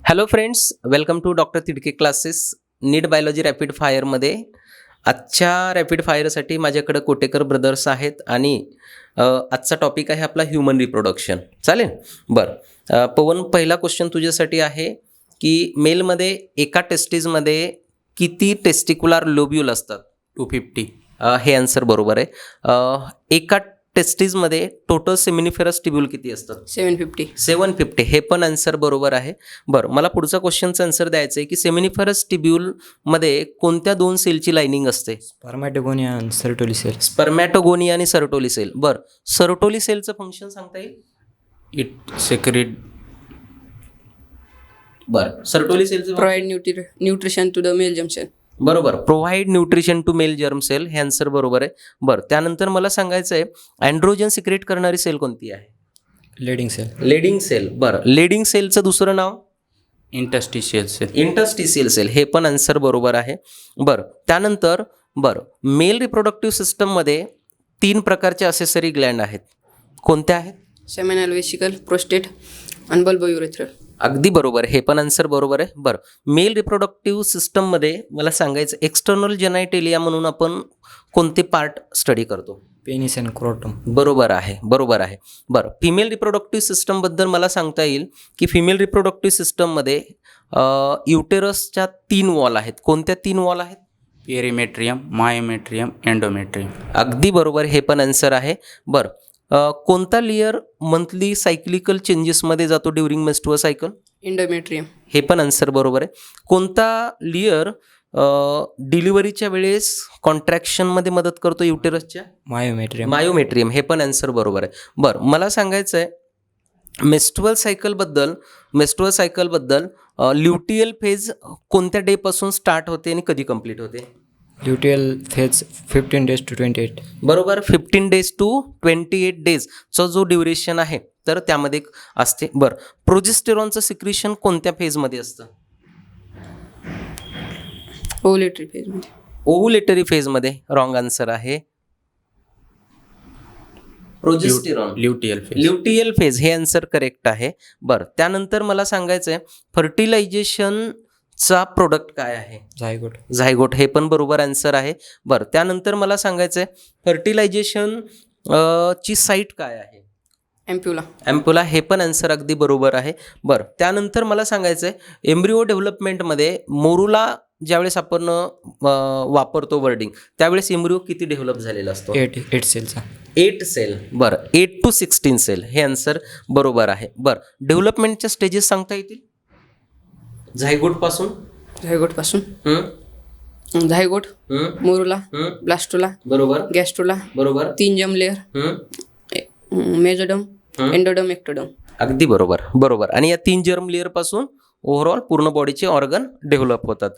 Hello friends, welcome to doctor Tidke classes. NEET biology rapid फायरमध्ये आजच्या rapid फायरसाठी माझ्याकडं Kotekar brothers आहेत आणि आजचा टॉपिक आहे आपला ह्युमन रिप्रोडक्शन. चालेल. बरं पवन, पहिला क्वेश्चन तुझ्यासाठी आहे की मेलमध्ये एका टेस्टिसमध्ये किती टेस्टिक्युलर लोब्यूल असतात? 250. हे आन्सर बरोबर आहे. एका टेस्टिसमध्ये टोटल सेमिनिफेरस टिब्यूल किती असतात? 750. 750. हे पण आन्सर बरोबर आहे. बरं, मला पुढचा क्वेश्चनचा आन्सर द्यायचं आहे की सेमिनिफेरस टिब्यूलमध्ये कोणत्या दोन सेलची लाइनिंग असते? स्पर्मॅटोगोनिया आणि सर्टोली सेल. स्पर्मॅटोगोनिया आणि सर्टोली सेल. बरं, सर्टोली सेलचं फंक्शन सांगता येईल? It secrete. बरं, सर्टोली सेलचं Provide nutrition to the male germ cell. बरोबर, provide nutrition to male germ cell. हे आन्सर बरोबर आहे. बरं, त्यानंतर मला सांगायचं आहे अँड्रोजन सिक्रेट करणारी सेल कोणती आहे? Leydig cell. Leydig cell. बरं, लेडिंग सेलचं दुसरं नाव? Interstitial cell. Interstitial cell. हे पण आन्सर बरोबर आहे. बरं, त्यानंतर मेल रिप्रोडक्टिव्ह सिस्टममध्ये 3 प्रकारचे असेसरी ग्लँड आहेत. कोणत्या आहेत? Seminal vesicle, prostate and bulbourethral. अगदी बरोबर, हे पण आन्सर बरोबर आहे. बरं, मेल रिप्रोडक्टिव्ह सिस्टममध्ये मला सांगायचं एक्सटर्नल जेनायटेलिया म्हणून आपण कोणते पार्ट स्टडी करतो? Penis and scrotum. बरोबर आहे, बरोबर आहे. बरं, फिमेल रिप्रोडक्टिव्ह सिस्टमबद्दल मला सांगता येईल की फिमेल रिप्रोडक्टिव्ह सिस्टममध्ये युटेरसच्या 3 वॉल आहेत. कोणत्या 3 वॉल आहेत? पेरिमेट्रियम, मायोमेट्रियम, एंडोमेट्रियम. अगदी बरोबर, हे पण आन्सर आहे. बरं, कोणता लेयर मंथली सायक्लिकल चेंजेसमध्ये जातो ड्युरिंग मेन्स्ट्रुअल सायकल? Endometrium. हे पण आन्सर बरोबर आहे. कोणता लेयर डिलिव्हरीच्या वेळेस कॉन्ट्रॅक्शनमध्ये मदत करतो युटेरसच्या? मायोमेट्रियम. मायोमेट्रियम. हे पण आन्सर बरोबर आहे. बरं, मला सांगायचं आहे मेन्स्ट्रुअल सायकलबद्दल ल्युटियल फेज कोणत्या डेपासून स्टार्ट होते आणि कधी कंप्लीट होते? ल्युटियल फेज 15 days to 28. बरोबर, 15 days to 28 days जो ड्युरेशन आहे तर त्यामध्ये असते. बरं, प्रोजेस्टेरॉनचं सिक्रिशन कोणत्या फेजमध्ये असतं? Ovulatory phase मध्ये. ओव्हुलेटरी फेजमध्ये. रॉंग आन्सर आहे. प्रोजेस्टेरॉन. ल्युटियल फेज. हे आन्सर करेक्ट आहे. बरं, त्यानंतर मला सांगायचं आहे फर्टिलायझेशनचा प्रोडक्ट काय आहे? झायगोट. हे पण बरोबर आन्सर आहे. बरं, त्यानंतर मला सांगायचं आहे फर्टिलायझेशन ची साईट काय आहे? एम्प्युला. हे पण आन्सर अगदी बरोबर आहे. बरं, त्यानंतर मला सांगायचं आहे एम्ब्रिओ डेव्हलपमेंटमध्ये मोरूला ज्यावेळेस आपण वापरतो वर्डिंग त्यावेळेस एम्ब्रिओ किती डेव्हलप झालेला असतो? 8 सेलचा. 8 सेल. बरं, 8 to 16 सेल. हे आन्सर बरोबर आहे. बरं, डेव्हलपमेंटच्या स्टेजेस सांगता येतील? झायगोट पासून झायगोट, मोरुला, ब्लास्टोला, बरोबर, गॅस्ट्रोला, बरोबर, 3 जर्म लेअर, मेझोडम, एंडोडम, एक्टोडम. अगदी बरोबर. आणि या 3 जर्म लेअर पासून ओव्हरऑल पूर्ण बॉडीचे ऑर्गन डेव्हलप होतात.